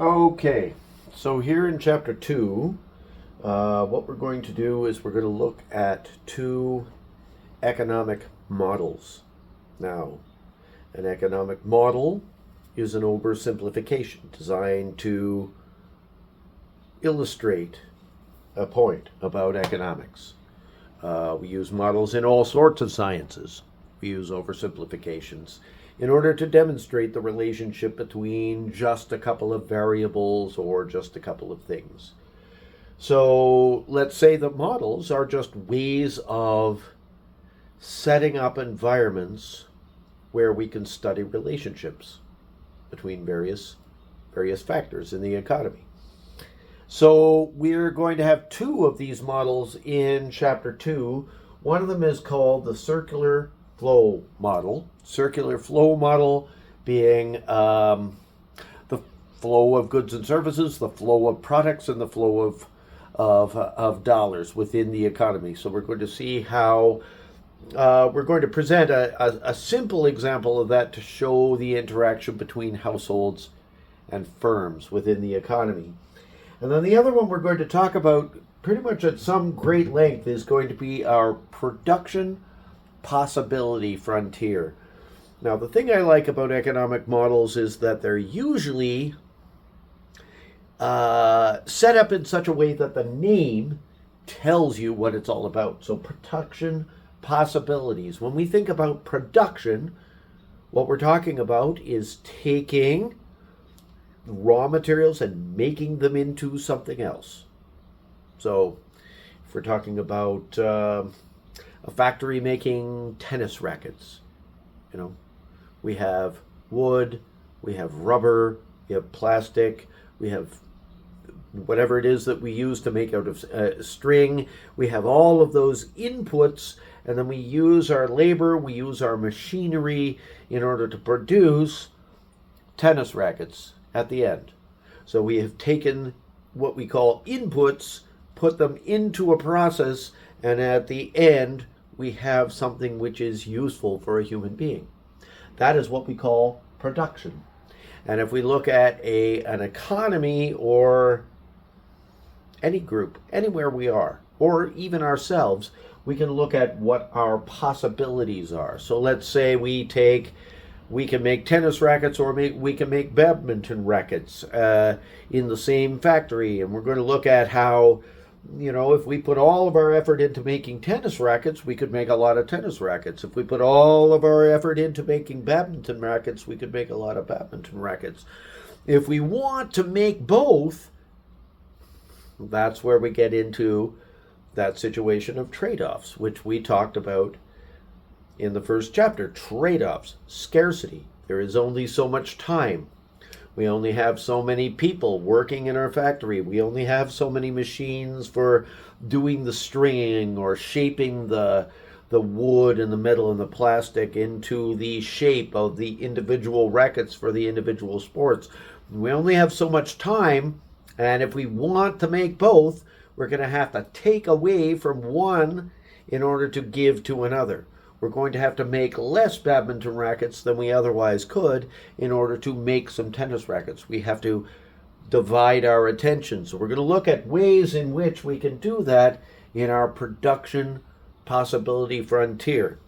Okay, so here in chapter 2, what we're going to do is we're going to look at two economic models. Now, an economic model is an oversimplification designed to illustrate a point about economics. We use models in all sorts of sciences. We use oversimplifications in order to demonstrate the relationship between just a couple of variables or just a couple of things. So let's say that models are just ways of setting up environments where we can study relationships between various factors in the economy. So we're going to have two of these models in chapter 2. One of them is called the circular flow model. Circular flow model being the flow of goods and services, the flow of products, and the flow of dollars within the economy. So we're going to see how we're going to present a simple example of that to show the interaction between households and firms within the economy. And then the other one we're going to talk about pretty much at some great length is going to be our production possibility frontier. Now, the thing I like about economic models is that they're usually set up in such a way that the name tells you what it's all about. So production possibilities. When we think about production, what we're talking about is taking raw materials and making them into something else. So if we're talking about a factory making tennis rackets, we have wood, we have rubber, we have plastic, we have whatever it is that we use to make out of string. We have all of those inputs, and then we use our labor, we use our machinery in order to produce tennis rackets at the end. So we have taken what we call inputs, put them into a process, and at the end we have something which is useful for a human being. That is what we call production. And if we look at an economy or any group, anywhere we are, or even ourselves, we can look at what our possibilities are. So let's say we can make tennis rackets, or we can make badminton rackets in the same factory. And we're going to look at how, if we put all of our effort into making tennis rackets, we could make a lot of tennis rackets. If we put all of our effort into making badminton rackets, we could make a lot of badminton rackets. If we want to make both, that's where we get into that situation of trade-offs, which we talked about in the first chapter. Trade-offs, scarcity. There is only so much time. We only have so many people working in our factory. We only have so many machines for doing the stringing or shaping the wood and the metal and the plastic into the shape of the individual rackets for the individual sports. We only have so much time, and if we want to make both, we're going to have to take away from one in order to give to another. We're going to have to make less badminton rackets than we otherwise could in order to make some tennis rackets. We have to divide our attention. So we're going to look at ways in which we can do that in our production possibility frontier.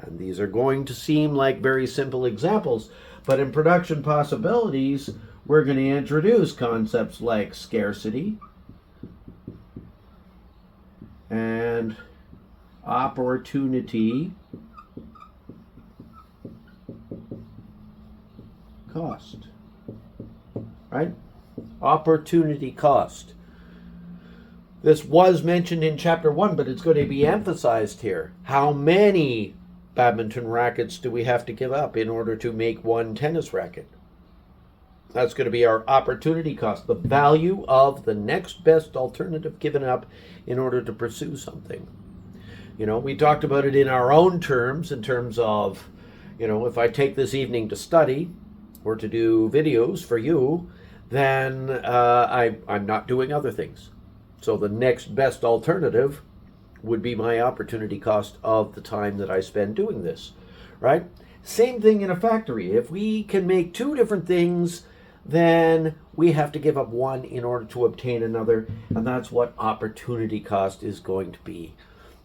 And these are going to seem like very simple examples, but in production possibilities, we're going to introduce concepts like scarcity and opportunity cost, right? Opportunity cost. This was mentioned in chapter 1, but it's going to be emphasized here. How many badminton rackets do we have to give up in order to make one tennis racket? That's going to be our opportunity cost, the value of the next best alternative given up in order to pursue something. We talked about it in our own terms, in terms of, if I take this evening to study or to do videos for you, then I'm not doing other things. So the next best alternative would be my opportunity cost of the time that I spend doing this, right? Same thing in a factory. If we can make two different things, then we have to give up one in order to obtain another, and that's what opportunity cost is going to be.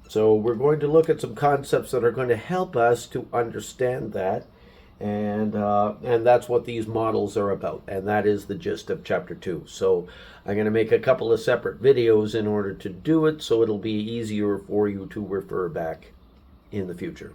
So we're going to look at some concepts that are going to help us to understand that, and that's what these models are about, and that is the gist of chapter 2. So I'm going to make a couple of separate videos in order to do it, so it'll be easier for you to refer back in the future.